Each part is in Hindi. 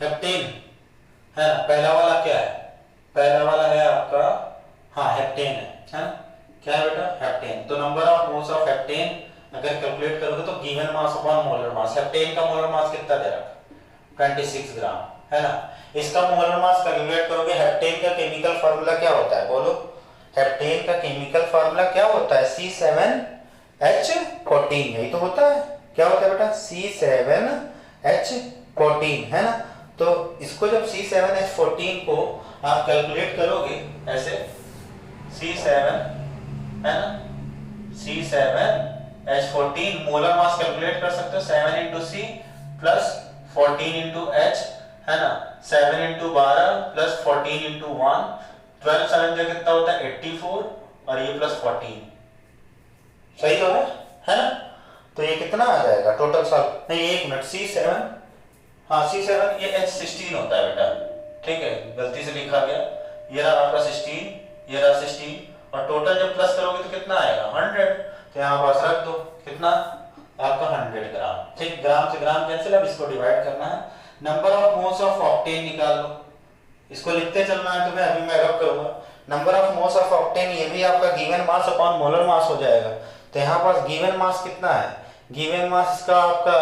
हेप्टेन है ना, पहला वाला क्या है, पहला वाला है आपका, हाँ हेप्टेन है ना, क्या है बेटा, हेप्टेन। तो number of moles of heptane अगर कैलकुलेट करोगे तो given mass upon molar mass, heptane का मोलर मास कितना दे रखा 26 ग्राम है ना। इसका मोलर मास कैलकुलेट करोगे, हेप्टेन का केमिकल फार्मूला क्या होता है बोलो, हेप्टेन का केमिकल फार्मूला क्या होता है, C7H14, यही तो होता है, क्या होता है बेटा, C7H14 है ना। तो इसको जब C7H14 को आप कैलकुलेट करोगे ऐसे, C7 है ना, C7H14 मोलर मास कैलकुलेट कर सकते हो, 7 into C plus 14 into H है ना, 7 इंटू 12 प्लस 14 इंटू 1, 12 7 जो कितना होता है 84 और ये प्लस 14, सही तो है ना। तो ये कितना आ जाएगा टोटल साल, नहीं एक मिनट, C7, हाँ C7 ये H16 होता है बेटा, ठीक है गलती से लिखा गया, ये रहा आपका 16, ये रहा 16 और टोटल जब प्लस करोगे तो कितना आएगा 100, तो यहाँ पास रख दो, कितना आपका 100 ग्राम, ठीक, ग्राम से ग्राम कैंसिल, अब इसको डिवाइड करना है, number of moles of octane निकाल लो, इसको लिखते चलना है तुम्हें, अभी मैं रब करूंगा, number of moles of octane, ये भी आपका given mass upon molar mass हो जाएगा। तो यहाँ पास गिवन मास कितना है, गिवन मास इसका आपका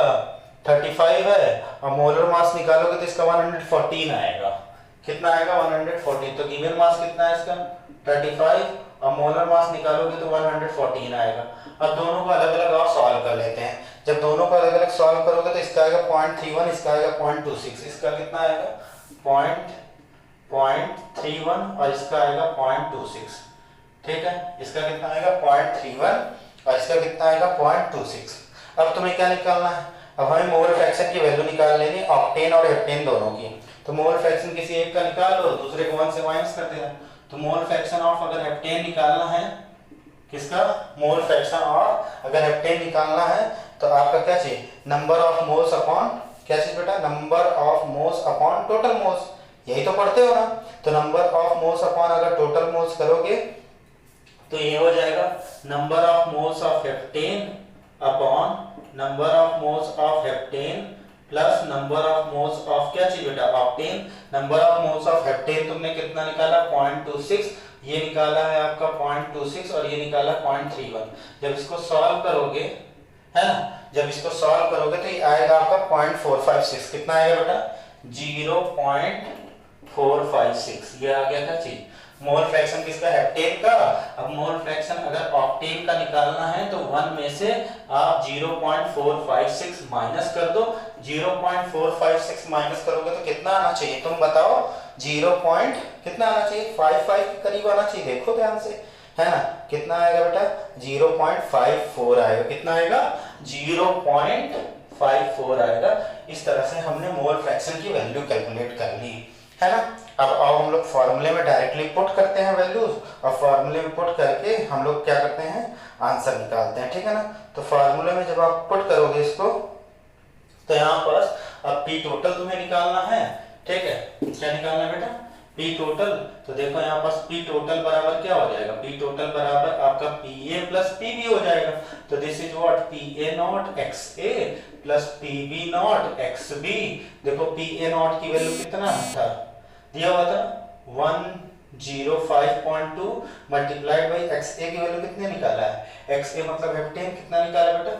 35 है और मोलर मास निकालोगे तो इसका 114 आएगा, कितना आएगा 114, तो गिवन मास कितना है इसका 35 और मोलर मास निकालोगे तो 114 आएगा। अब दोनों को अलग अलग आप सॉल्व कर लेते हैं, जब दोनों को अलग अलग सॉल्व करोगे तो इसका आएगा 0.31, इसका आएगा 0.26, इसका कितना आएगा 0.31 और इसका आएगा 0.26, ठीक है, इसका कितना आएगा 0.31 और इसका कितना आएगा 0.26। अब तुम्हें क्या निकालना है, अब हमें मोल फ्रैक्शन की वैल्यू निकाल लेनी है ऑक्टेन और हेप्टेन दोनों की। तो मोल फ्रैक्शन किसी एक का निकाल लो, दूसरे को 1 से माइनस कर देना। तो मोल फ्रैक्शन ऑफ अगर हेप्टेन निकालना है, किसका मोल फ्रैक्शन ऑफ अगर हेप्टेन निकालना है तो आपका क्या चाहिए, नंबर ऑफ मोल्स अपॉन क्या चीज बेटा, number of moles upon total moles, यही तो पढ़ते हो ना। तो नंबर ऑफ मोल्स अपॉन अगर टोटल मोल्स करोगे तो ये हो जाएगा number of moles of heptane upon number of moles of heptane plus number of moles of क्या चीज बेटा octane. Number of moles of heptane तुमने कितना निकाला 0.26, ये निकाला है आपका 0.26 और ये निकाला 0.31। जब इसको सॉल्व करोगे है ना, जब इसको सॉल्व करोगे तो ये आएगा आपका 0.456, कितना आएगा बेटा 0.456, ये आ गया था चीज। मोल फ्रैक्शन किसका, हेप्टेन का। अब मोल फ्रैक्शन अगर ऑक्टेन का निकालना है तो 1 में से आप 0.456 माइनस कर दो, 0.456 माइनस करोगे तो कितना आना चाहिए तुम बताओ, 0. कितना आना चाहिए 55 के करीब आना चाहिए, देखो ध्यान से है ना, कितना आएगा बेटा 0.54 आएगा, कितना आएगा 0.54 आएगा। इस तरह से हमने मोल फ्रैक्शन की वैल्यू कैलकुलेट कर ली है ना। अब आओ हम लोग फॉर्मूले में डायरेक्टली पुट करते हैं वैल्यूज, और फॉर्मूले में पुट करके हम लोग क्या करते हैं आंसर निकालते हैं, ठीक है ना। तो फॉर्मूले में जब आप पुट करोगे इसको तो यहाँ पर अब पी टोटल तुम्हें निकालना है, ठीक है, क्या निकालना है बेटा पी टोटल। तो देखो यहाँ पास पी टोटल बराबर क्या हो जाएगा, पी टोटल बराबर आपका P A plus P B हो जाएगा। तो this is what P A naught X A plus P B naught X B. देखो पी ए नॉट की वैल्यू कितना था दिया हुआ था 105.2 मल्टीप्लाइड बाई एक्स ए की वैल्यू कितने निकाला है, एक्स ए मतलब हेप्टेन कितना निकाला बेटा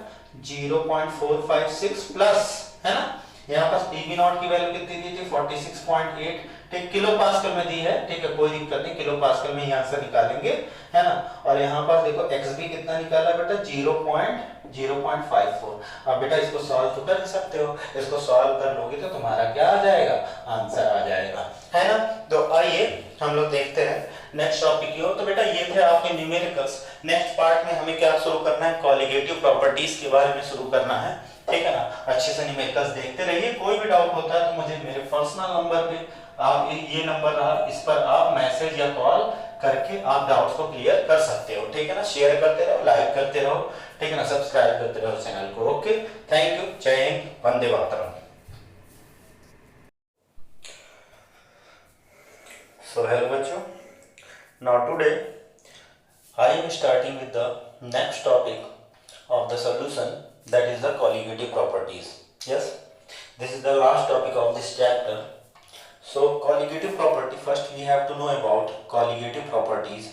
0.456 प्लस है ना, यहाँ पास पीबी नॉट की वैल्यू कितनी दी थी 46.8, ठीक, किलो पास्कल में दी है, ठीक है कोई दिक्कत नहीं, किलो पास्कल में यहाँ से निकालेंगे है ना। और यहाँ पास देखो एक्स बी कितना निकाला बेटा 0.54। अब बेटा इसको सॉल्व तो कर सकते हो, इसको सॉल्व कर लोगे तो तुम्हारा क्या आ जाएगा आंसर आ जाएगा है ना। तो आइए हम लोग देखते हैं नेक्स्ट टॉपिक की ओर। तो बेटा ये थे आपके न्यूमेरिकल्स। नेक्स्ट पार्ट में हमें क्या शुरू करना है, कॉलिगेटिव प्रॉपर्टीज के बारे में शुरू करना है, ठीक है ना। अच्छे से न्यूमेरिकल्स देखते रहिए, कोई भी डाउट होता है तो मुझे मेरे पर्सनल नंबर पे आप ये नंबर रहा, इस पर आप मैसेज या कॉल करके आप डाउट्स को क्लियर कर सकते हो, ठीक है ना। शेयर करते रहो, लाइक करते रहो, ठीक है ना, सब्सक्राइब करते रहो चैनल को। ओके, थैंक यू, जय हिंद, वंदे मातरम। So hello बच्चों, now today I am starting with the next topic of the solution, that is the colligative properties. Yes, this is the last topic of this chapter. colligative property, first we have to know about colligative properties.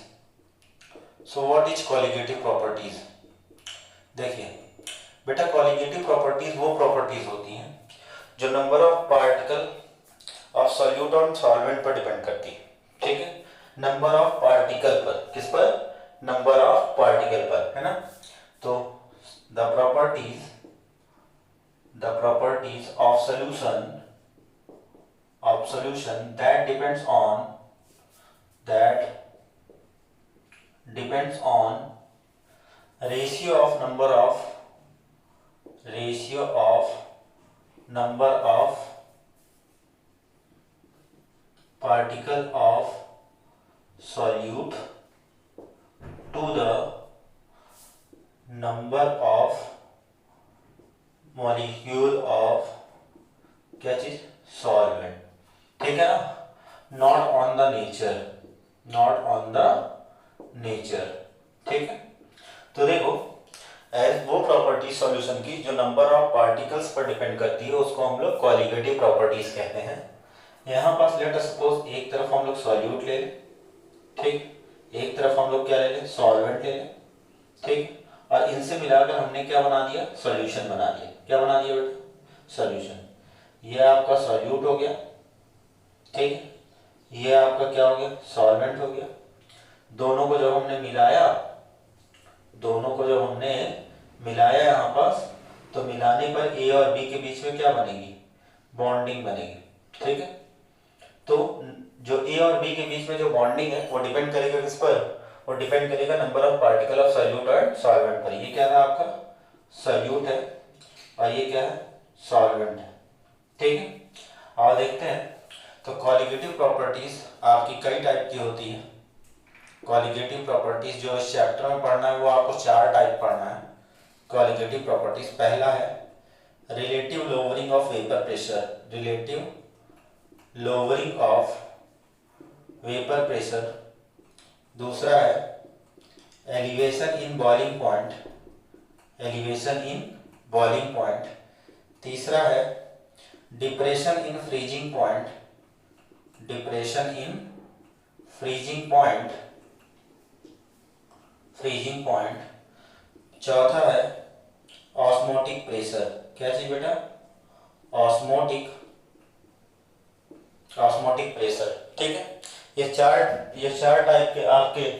So what is colligative properties? देखिए बेटा, colligative properties वो properties होती हैं जो number of particle of solute और सॉल्वेंट पर डिपेंड करती है, ठीक है, नंबर ऑफ पार्टिकल पर, किस पर, नंबर ऑफ पार्टिकल पर, है ना। तो the properties of solution that depends on ratio of number of particle of solute to the number of molecule of क्या चीज, सॉल्वेंट, ठीक है ना, नॉट ऑन द नेचर, ठीक है। तो देखो एज वो प्रॉपर्टी सॉल्यूशन की जो नंबर ऑफ पार्टिकल्स पर डिपेंड करती है उसको हम लोग कॉलिगेटिव प्रॉपर्टीज कहते हैं। यहाँ पास लेट अस सपोज एक तरफ हम लोग सॉल्यूट ले लें, ठीक, एक तरफ हम लोग क्या ले लें, सॉल्वेंट ले लें, ठीक, और इनसे मिलाकर हमने क्या बना दिया, सॉल्यूशन बना दिया। क्या बना दिया बेटा, सॉल्यूशन। ये आपका सॉल्यूट हो गया, ठीक, ये आपका क्या हो गया, सॉल्वेंट हो गया। दोनों को जब हमने मिलाया यहाँ पास, तो मिलाने पर ए और बी के बीच में क्या बनेगी, बॉन्डिंग बनेगी, ठीक है। तो जो ए और बी के बीच में जो बॉन्डिंग है वो डिपेंड करेगा किस पर, वो डिपेंड करेगा number of particle of solute और सॉल्वेंट पर। ये क्या था आपका, सॉल्यूट है और ये क्या है, सॉल्वेंट है, ठीक है। और देखते हैं तो कॉलिगेटिव प्रॉपर्टीज आपकी कई टाइप की होती है। कॉलिगेटिव प्रॉपर्टीज जो इस चैप्टर में पढ़ना है वो आपको 4 टाइप पढ़ना है कॉलिगेटिव प्रॉपर्टीज। पहला है relative lowering of vapour pressure, दूसरा है एलिवेशन इन बॉइलिंग पॉइंट, तीसरा है डिप्रेशन इन फ्रीजिंग पॉइंट, चौथा है ऑस्मोटिक प्रेशर। क्या चीज बेटा, ऑस्मोटिक प्रेशर, ठीक है। ये चार टाइप के आपके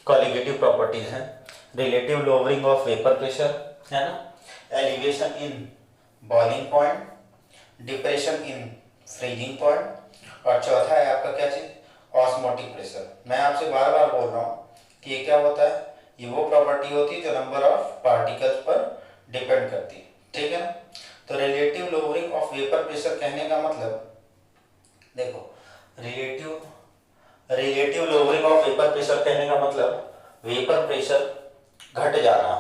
कॉलिगेटिव प्रॉपर्टीज हैं। Relative lowering of vapour pressure, है ना, elevation in boiling point, depression in freezing point, और चौथा है आपका क्या चीज, ऑस्मोटिक प्रेशर। मैं आपसे बार बार बोल रहा हूँ कि ये क्या होता है, ये वो प्रॉपर्टी होती है जो नंबर ऑफ पार्टिकल्स पर डिपेंड करती है, ठीक है ना। तो relative lowering of vapour pressure कहने का मतलब, देखो relative lowering of vapour pressure कहने का मतलब वेपर प्रेशर घट जाना।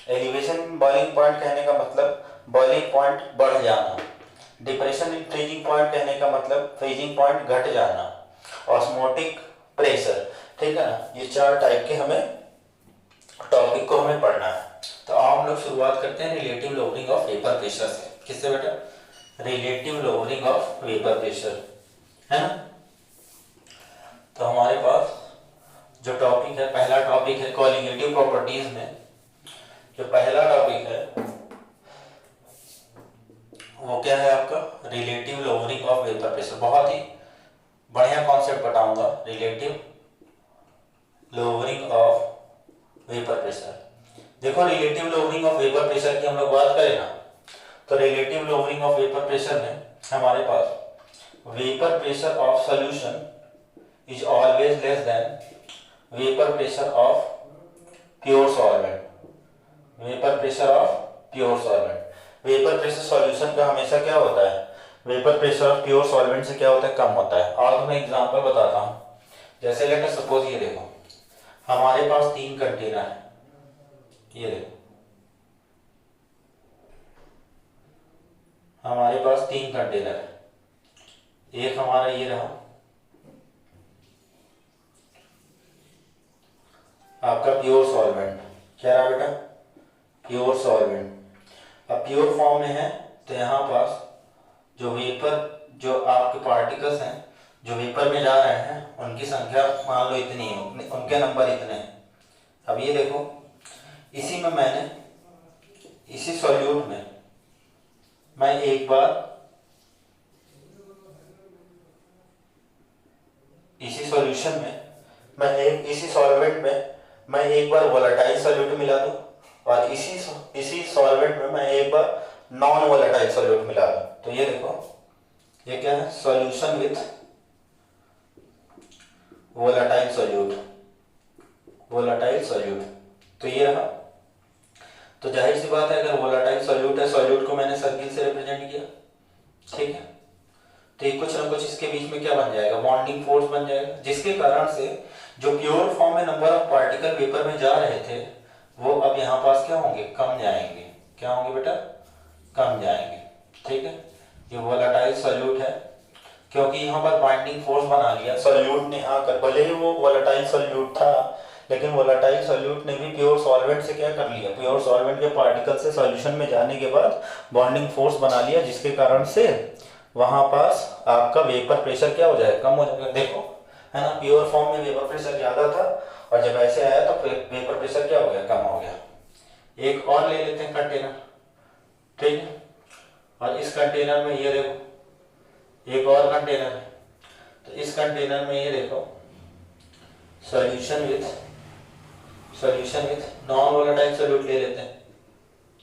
एलिवेशन बॉइलिंग पॉइंट कहने का मतलब बॉइलिंग पॉइंट बढ़ जाना। डिप्रेशन इन फ्रीजिंग पॉइंट कहने का मतलब फ्रीजिंग पॉइंट घट जाना। ऑस्मोटिक प्रेशर, ठीक है ना। ये 4 टाइप के हमें टॉपिक को हमें पढ़ना है। तो आओ हम लोग शुरुआत करते हैं relative lowering of vapour pressure से। किससे बेटा, relative lowering of vapour pressure, है ना। तो हमारे पास जो टॉपिक है, पहला टॉपिक है कॉलिगेटिव प्रॉपर्टीज में। जो पहला टॉपिक है वो क्या है आपका, relative lowering of vapour pressure. बहुत ही बढ़िया कॉन्सेप्ट बताऊंगा, relative lowering of vapour pressure. देखो relative lowering of vapour pressure की हम लोग बात करें ना, तो relative lowering of vapour pressure में हमारे पास vapour pressure of solution is always less than vapour pressure of pure solvent. Vapour pressure solution का हमेशा क्या होता है, vapour pressure of pure solvent से क्या होता है, कम होता है। और मैं एग्जांपल बताता हूँ। जैसे लेट अस सपोज ये देखो, हमारे पास 3 कंटेनर है, ये देखो हमारे पास 3 कंटेनर है। एक हमारा ये रहा आपका प्योर सॉल्वेंट, क्या रहा बेटा, प्योर सॉल्वेंट। अब प्योर फॉर्म में है तो यहाँ पास जो वेपर, जो आपके पार्टिकल्स हैं जो वेपर में जा रहे हैं उनकी संख्या मान लो इतनी है, उनके नंबर इतने हैं। अब ये देखो, इसी में मैंने इसी सॉल्यूट में मैं एक बार इसी सॉल्यूशन में इसी सॉल्वेंट में मैं एक बार वोलेटाइल सॉल्यूट मिला दूं और इसी सॉल्वेंट में मैं एक बार नॉन वोलेटाइल सॉल्यूट मिला दूं। तो ये देखो, ये क्या है, सॉल्यूशन विथ वोलेटाइल सॉल्यूट। तो ये रहा। तो जाहिर सी बात है, अगर वोलेटाइल सॉल्यूट है, सॉल्यूट को मैंने सर्किल से रिप्रेजेंट किया, ठीक है, तो ये कुछ ना कुछ इसके बीच में क्या बन जाएगा, बॉन्डिंग फोर्स बन जाएगा, जिसके कारण से जो प्योर फॉर्म में नंबर ऑफ पार्टिकल वेपर में जा रहे थे वो अब यहाँ पास क्या होंगे, कम जाएंगे। क्या होंगे बेटा, कम जाएंगे। ठीक है, ये वोलेटाइल सॉल्यूट है, क्योंकि यहाँ पर बाइंडिंग फोर्स बना लिया सॉल्यूट ने आकर। भले ही वो वोलेटाइल सॉल्यूट था, लेकिन वोलेटाइल सॉल्यूट ने भी प्योर सॉल्वेंट से क्या कर लिया, प्योर सॉल्वेंट के पार्टिकल से सॉल्यूशन में जाने के बाद बॉन्डिंग फोर्स बना लिया, जिसके कारण से वहां पास आपका वेपर प्रेशर क्या हो जाएगा, कम हो जाएगा। देखो है ना, प्योर फॉर्म में वेपर प्रेशर ज्यादा था और जब ऐसे आया तो वेपर प्रेशर क्या हो गया, कम हो गया। एक और ले लेते हैं कंटेनर, ठीक है, और इस कंटेनर में ये देखो एक और कंटेनर है, तो इस कंटेनर में ये देखो solution with non volatile solute ले लेते हैं,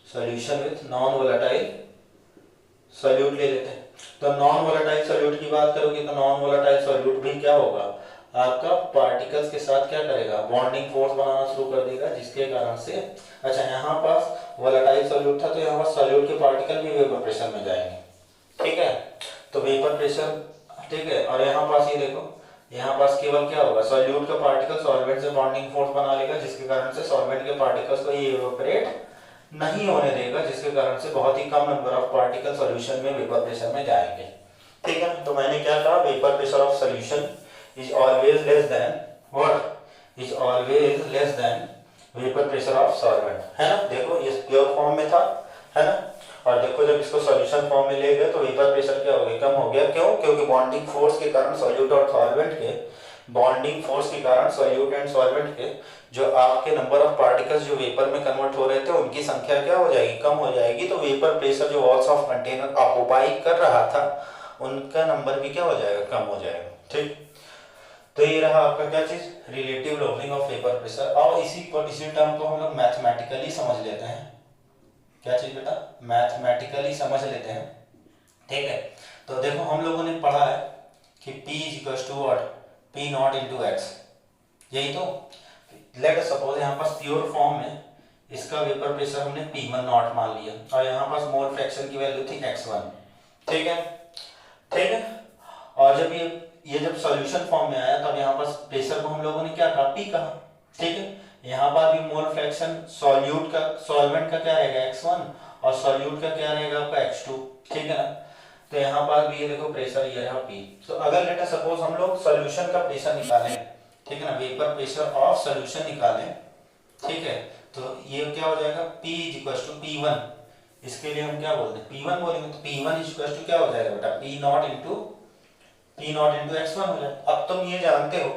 solution with non volatile solute ले लेते हैं। तो नॉन वोलेटाइल सॉल्यूट की बात करोगे तो नॉन वोलेटाइल सॉल्यूट भी क्या होगा, आपका पार्टिकल्स के साथ क्या करेगा, बॉन्डिंग फोर्स बनाना शुरू कर देगा, जिसके कारण से अच्छा यहाँ पास वोलेटाइल सॉल्यूट था तो यहाँ पास सॉल्यूट के पार्टिकल भी वेपर प्रेशर में जाएंगे। ठीक है, तो वेपर प्रेशर, ठीक है, और यहाँ पास ये देखो, यहाँ पास केवल क्या होगा, सॉल्यूट का पार्टिकल सॉल्वेंट से बॉन्डिंग फोर्स बना लेगा, जिसके कारण से सॉल्वेंट के पार्टिकल्स को ये इवेपोरेट नहीं होने देगा, जिसके कारण से बहुत ही कम नंबर ऑफ पार्टिकल सॉल्यूशन में वेपर प्रेशर में जाएंगे। ठीक है, तो मैंने क्या कहा, vapour pressure of solution is always less then what, is always less than vapour pressure of solvent, है ना। देखो ये प्योर फॉर्म में था, है ना, और देखो जब इसको सॉल्यूशन फॉर्म में ले गए तो वेपर प्रेशर क्या हो गया, कम हो गया। क्यों, क्योंकि बॉन्डिंग फोर्स के कारण सॉल्यूट और सॉल्वेंट के, बॉन्डिंग फोर्स के कारण सॉल्यूट एंड सॉल्वेंट के जो आपके नंबर ऑफ पार्टिकल्स जो वेपर में कन्वर्ट हो रहे थे उनकी संख्या क्या हो जाएगी, कम हो जाएगी। तो वेपर प्रेशर जो वॉल्स ऑफ कंटेनर ऑक्युपाई कर रहा था उनका नंबर भी क्या हो जाएगा, कम हो जाएगा। ठीक, तो ये रहा आपका क्या चीज, relative lowering of vapour pressure. और इसी टर्म को हम लोग मैथमेटिकली समझ लेते हैं। क्या चीज बेटा, मैथमेटिकली समझ लेते हैं। ठीक है, तो देखो हम लोगों ने पढ़ा है कि P equals to what, P naught into x, यही तो। लेट अस सपोज यहाँ पास प्योर फॉर्म में इसका वेपर प्रेशर हमने P1 नॉट मान लिया और यहाँ पास मोल फ्रैक्शन की वैल्यू थी x1। ठीक है, ठीक है, और जब ये जब सॉल्यूशन फॉर्म में आया तब यहाँ पास प्रेशर को हम लोगों ने क्या कहा, P कहा। ठीक है, यहाँ पर भी मोल फ्रैक्शन सॉल्यूट का, सॉल्वेंट का क्या रहेगा x1 और सॉल्यूट का क्या रहेगा आपका x2। ठीक है ना, तो यहाँ पर भी ये देखो प्रेशर ये रहा P। तो अगर लेट अस सपोज हम लोग सॉल्यूशन का प्रेशर निकालें, ठीक है ना, वेपर प्रेशर ऑफ सॉल्यूशन निकालें, ठीक है, तो ये क्या हो जाएगा, P इक्वल्स टू P1। इसके लिए हम क्या बोलते हैं, P1 बोलेंगे, तो P1 इक्वल्स टू क्या हो जाएगा बेटा, P नॉट इंटू x1 हो जाए। अब तुम ये जानते हो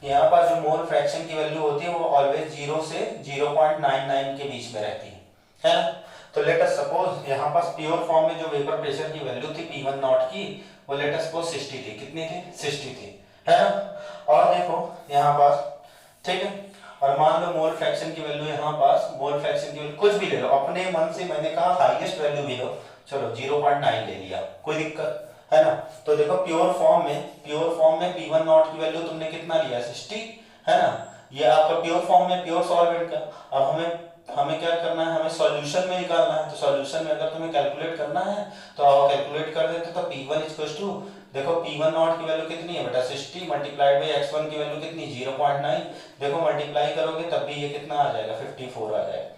यहाँ पर जो मोल फ्रैक्शन की वैल्यू होती है वो ऑलवेज 0 से 0.99 के बीच में रहती है ना। तो लेट अस सपोज यहाँ पास प्योर फॉर्म में जो वेपर प्रेशर की वैल्यू थी P1 नॉट की, वो लेट अस सपोज 60 थी। कितनी थी, 60 थी, है ना। और देखो यहाँ पास, ठीक है, और मान लो मोल फ्रैक्शन की वैल्यू यहाँ पास, मोल फ्रैक्शन की वैल्यू कुछ भी ले लो अपने मन से, मैंने कहा हाईएस्ट वैल्यू भी लो, चलो 0.9 ले लिया, कोई दिक्कत है ना। तो देखो प्योर फॉर्म में P1 नॉट की वैल्यू तुमने कितना लिया, 60, है ना। ये आपका प्योर फॉर्म में प्योर सॉल्वेंट का। अब हमें क्या करना है, हमें सॉल्यूशन में निकालना है। तो सॉल्यूशन में अगर तुम्हें कैलकुलेट करना है तो आप कैलकुलेट कर देते, तो P1 इक्वल्स टू, देखो P1 नॉट की वैल्यू कितनी है बेटा, 60 मल्टीप्लाइड बाय x1 की वैल्यू कितनी, 0.9। देखो मल्टीप्लाई करोगे तब भी ये कितना आ जाएगा, 54 आ जाएगा।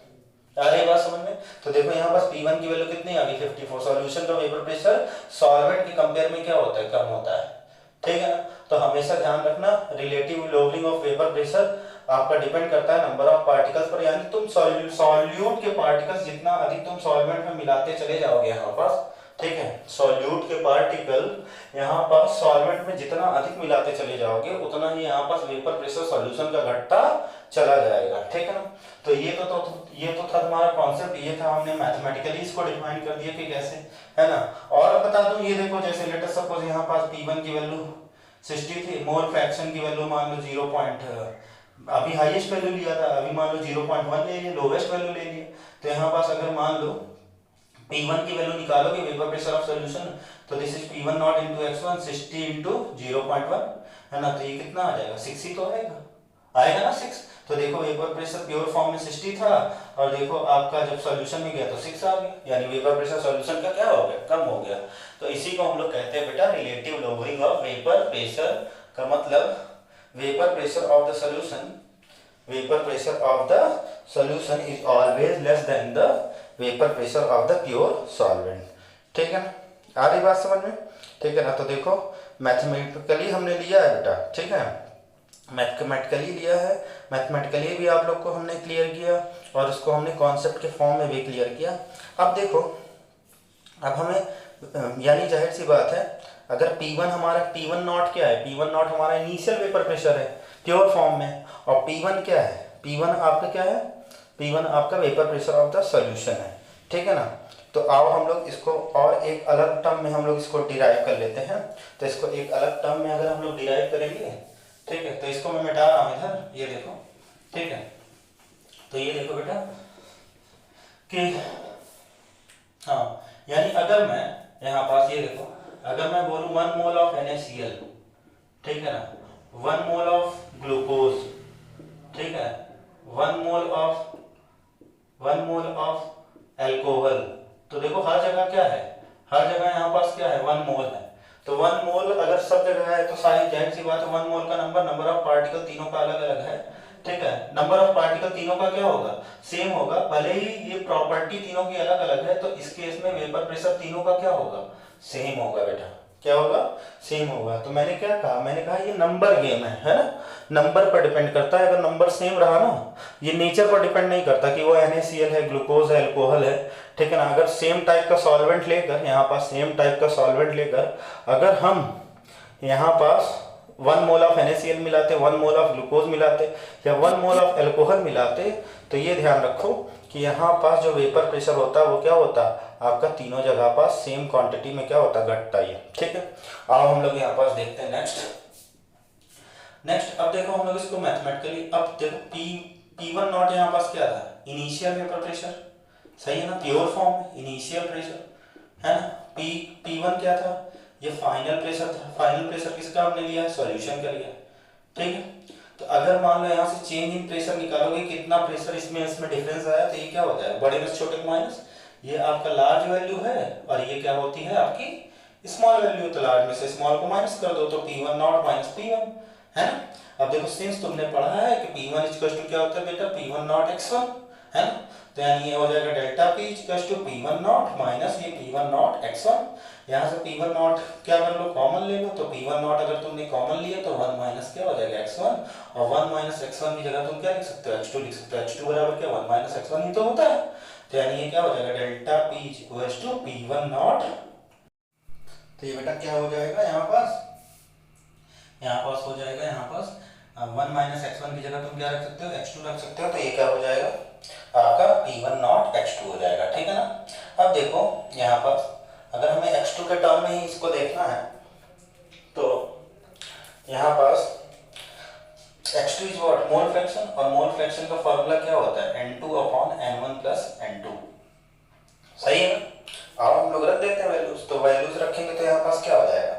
आ रही बात समझ में। तो देखो यहाँ पास P1 की वैल्यू कितनी आ गई, 54। सॉल्यूशन का वेपर प्रेशर सॉल्वेंट के कंपेयर में क्या होता है, कम होता है। ठीक है ना, तो हमेशा ध्यान रखना relative lowering of vapour pressure आपका डिपेंड करता है नंबर ऑफ पार्टिकल्स पर। यानी तुम सॉल्यूट के पार्टिकल्स जितना अधिक तुम सॉल्वेंट में मिलाते चले जाओगे यहाँ पास, ठीक है। सॉल्यूट के पार्टिकल यहाँ पास सॉल्वेंट में जितना अधिक मिलाते चले जाओगे उतना ही यहाँ पास वेपर प्रेशर सॉल्यूशन का घटता चला जाएगा, ठीक है ना। तो ये तो था तुम्हारा कॉन्सेप्ट, ये था हमने मैथमेटिकली इसको डिफाइन कर दिया कि कैसे, है ना। और बता दूं, ये देखो जैसे लेट अस सपोज यहाँ पास P1 की वैल्यू 60 थी, मोल फ्रैक्शन की वैल्यू मान लो 0. अभी हाईएस्ट वैल्यू लिया था, अभी मान लो 0.1 ले लिया, लोवेस्ट वैल्यू ले लिया। तो यहाँ पास अगर मान लो P1 की वैल्यू निकालोगे वेपर प्रेशर ऑफ सॉल्यूशन, तो this is P1 not into x1 60 into 0.1, है ना। तो ये कितना आ जाएगा, 6 ही तो आएगा ना 6। तो देखो वेपर प्रेशर प्योर फॉर्म में 60 था और देखो आपका जब सॉल्यूशन में गया तो 6 आ गया, यानी वेपर प्रेशर सॉल्यूशन का क्या हो गया, कम हो गया। तो इसी को हम लोग कहते हैं बेटा relative lowering of vapour pressure, का मतलब vapour pressure of the solution, vapour pressure of the solution is always less then the vapour pressure of the pure solvent, ठीक है ना। आ रही बात समझ में, ठीक है ना। तो देखो मैथमेटिकली हमने लिया है बेटा, ठीक है, मैथमेटिकली लिया है, मैथमेटिकली भी आप लोग को हमने क्लियर किया और उसको हमने कॉन्सेप्ट के फॉर्म में भी क्लियर किया। अब देखो, अब हमें यानी जाहिर सी बात है, अगर P1 हमारा P1 नॉट क्या है, P1 नॉट हमारा इनिशियल वेपर प्रेशर है प्योर फॉर्म में, और P1 क्या है, P1 आपका क्या है, P1 आपका vapour pressure of the solution है, ठीक है ना। तो आओ हम लोग इसको और एक अलग टर्म में हम लोग इसको डिराइव कर लेते हैं। तो इसको एक अलग टर्म में अगर हम लोग डिराइव करेंगे, ठीक है, तो इसको मैं मिटा रहा हूँ इधर, ये देखो, ठीक है। तो ये देखो बेटा कि हाँ, यानी अगर मैं यहाँ पास ये देखो, अगर मैं बोलूँ 1 मोल ऑफ NaCl, ठीक है ना, 1 मोल ऑफ ग्लूकोज, ठीक है, 1 मोल ऑफ एल्कोहल, तो देखो हर जगह क्या है, हर जगह यहाँ पास क्या है, 1 मोल है। तो 1 मोल अगर सब जगह है तो सारी जाहिर सी बात है 1 मोल का नंबर ऑफ पार्टिकल तीनों का अलग अलग है, ठीक है। नंबर ऑफ पार्टिकल तीनों का क्या होगा, सेम होगा, भले ही ये प्रॉपर्टी तीनों की अलग अलग है। तो इस केस में वेपर प्रेशर तीनों का क्या होगा, सेम होगा बेटा, क्या होगा, सेम होगा। तो मैंने क्या कहा, मैंने कहा ये नंबर गेम है ना, नंबर पर डिपेंड करता है। अगर नंबर सेम रहा ना, ये नेचर पर डिपेंड नहीं करता कि वो NaCl है, ग्लूकोज है, अल्कोहल है, ठीक है ना। अगर सेम टाइप का सॉल्वेंट लेकर, यहाँ पास सेम टाइप का सॉल्वेंट लेकर अगर हम यहाँ पास 1 मोल ऑफ NaCl मिलाते, 1 मोल ऑफ ग्लूकोज मिलाते या 1 मोल ऑफ अल्कोहल मिलाते, तो ये ध्यान रखो कि यहाँ पास जो वेपर प्रेशर होता है वो क्या होता है, आपका तीनों जगह पास सेम क्वांटिटी में क्या होता है, घटता ही है, ठीक है। आओ हम लोग यहाँ पास देखते हैं नेक्स्ट। अब देखो हम लोग इसको मैथमेटिकली, अब देखो P1 नॉट यहाँ पास क्या था, इनिशियल वेपर प्रेशर, सही है ना, प्योर फॉर्म में इनिशियल प्रेशर, है ना। P1 क्या था, ये फाइनल प्रेशर था। फाइनल प्रेशर किसका हमने लिया है, सॉल्यूशन का लिया, ठीक है। तो अगर मान लो यहाँ से चेंज इन प्रेशर निकालोगे, कितना प्रेशर इसमें डिफरेंस आया, तो ये क्या हो जाएगा, बड़े में छोटे को माइनस, ये आपका लार्ज वैल्यू है और ये क्या होती है आपकी स्मॉल वैल्यू, तो लार्ज में से स्मॉल को माइनस कर दो, तो P1 नॉट माइनस P1, है ना। अब देखो सिंस तुमने पढ़ा है कि P1 इक्वल टू क्या होता है बेटा, P1 नॉट x1, है ना। तो यानी ये हो जाएगा delta P equal to P1 naught minus ये P1 नॉट x1। यहाँ से P1 नॉट क्या कर लो, कॉमन ले लो, तो P1 नॉट अगर तुमने कॉमन लिया तो 1 माइनस क्या हो जाएगा x1, और 1 माइनस x1 की जगह तुम क्या लिख सकते हो, x2 लिख सकते हो। x2 बराबर क्या, 1 माइनस x1 ही तो होता है। तो यानी ये क्या हो जाएगा, delta P equal to P1 naught. तो ये बेटा क्या हो जाएगा, यहाँ पास हो जाएगा, यहाँ पास 1 माइनस x1 की जगह तुम क्या रख सकते हो, x2 रख सकते हो। तो ये क्या हो जाएगा, आपका P1 नॉट x2 हो जाएगा, ठीक है ना। अब देखो यहाँ पास अगर हमें x2 के टर्म में ही इसको देखना है, तो यहाँ पास x2 is what, mole fraction, और मोल फ्रैक्शन का फॉर्मूला क्या होता है, N2 upon N1 plus N2, सही है ना। अब हम लोग रख देते हैं वैल्यूज, तो वैल्यूज रखेंगे तो यहाँ पास क्या हो जाएगा,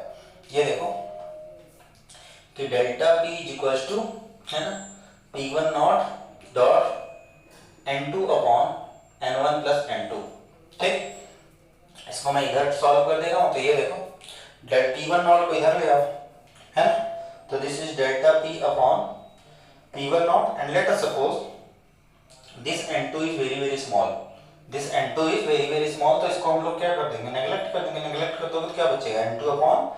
ये देखो कि डेल्टा P इक्वल्स टू, है ना, P1 not dot N2 upon N1 plus N2, ठीक। इसको मैं इधर सॉल्व कर दे रहा हूँ, तो ये देखो P1 नॉट को इधर ले आओ, है ना। तो this is delta P upon P1 not, and let us suppose this N2 is very small, this N2 is very small. तो इसको हम लोग क्या कर देंगे, नेग्लेक्ट कर देंगे। नेग्लेक्ट कर दोगे तो क्या बचेगा, N2 अपॉन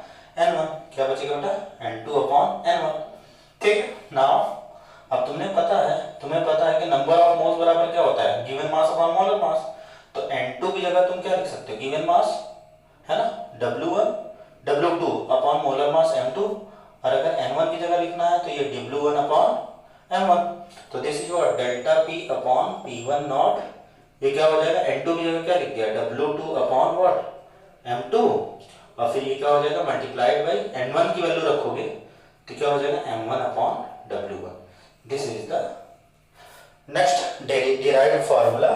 N1, क्या बचेगा बेटा, N2 अपॉन N1, ठीक। नाउ अब तुम्हें पता है कि नंबर ऑफ मोल्स बराबर क्या होता है, given mass upon molar mass. तो N2 की जगह तुम क्या लिख सकते हो, गिवन मास है ना, W1 W2 upon molar mass M2, और अगर N1 की जगह लिखना है तो ये W1 अपॉन M1। तो this is your delta P upon P1 not, ये क्या हो जाएगा, N2 की जगह क्या लिख दिया, W2 अपॉन व्हाट, M2, और फिर ये क्या हो जाएगा मल्टीप्लाइड बाई N1 की वैल्यू रखोगे तो क्या हो जाएगा M1 upon W1। This is the next derived formula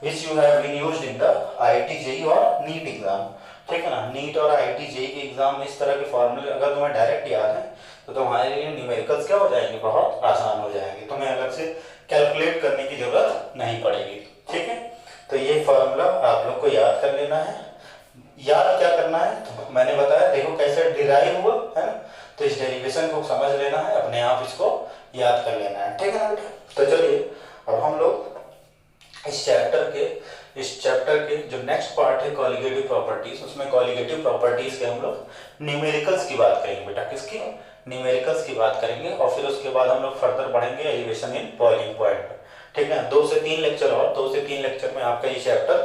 which you have been used in the IIT JEE और NEET एग्जाम, ठीक है ना। नीट और IIT JEE के एग्जाम में इस तरह के फॉर्मूले अगर तुम्हें डायरेक्ट याद है तो तुम्हारे लिए न्यूमेरिकल्स क्या हो जाएंगे, बहुत आसान हो जाएंगे, तुम्हें अलग से कैलकुलेट करने की जरूरत नहीं पड़ेगी, ठीक है। तो ये फॉर्मूला आप लोग को याद कर लेना है। याद क्या करना है, तो मैंने बताया, देखो कैसे डिराइव हुआ है ना, तो इस डेरिवेशन को समझ लेना है, अपने आप इसको याद कर लेना है, ठीक है ना बेटा। तो चलिए अब हम लोग इस चैप्टर के जो नेक्स्ट पार्ट है कॉलिगेटिव प्रॉपर्टीज, उसमें कॉलिगेटिव प्रॉपर्टीज के हम लोग न्यूमेरिकल्स की बात करेंगे बेटा, किसकी, न्यूमेरिकल्स की बात करेंगे, और फिर उसके बाद हम लोग फर्दर बढ़ेंगे एलिवेशन इन बॉइलिंग पॉइंट पर, ठीक है। 2 से 3 लेक्चर और 2 से 3 लेक्चर में आपका ये चैप्टर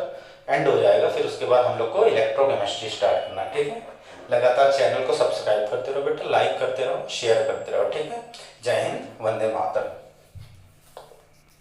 एंड हो जाएगा, फिर उसके बाद हम लोग को इलेक्ट्रोकेमिस्ट्री स्टार्ट करना है, ठीक है। लगातार चैनल को सब्सक्राइब करते रहो बेटा, लाइक करते रहो, शेयर करते रहो, ठीक है। जय हिंद, वंदे मातरम।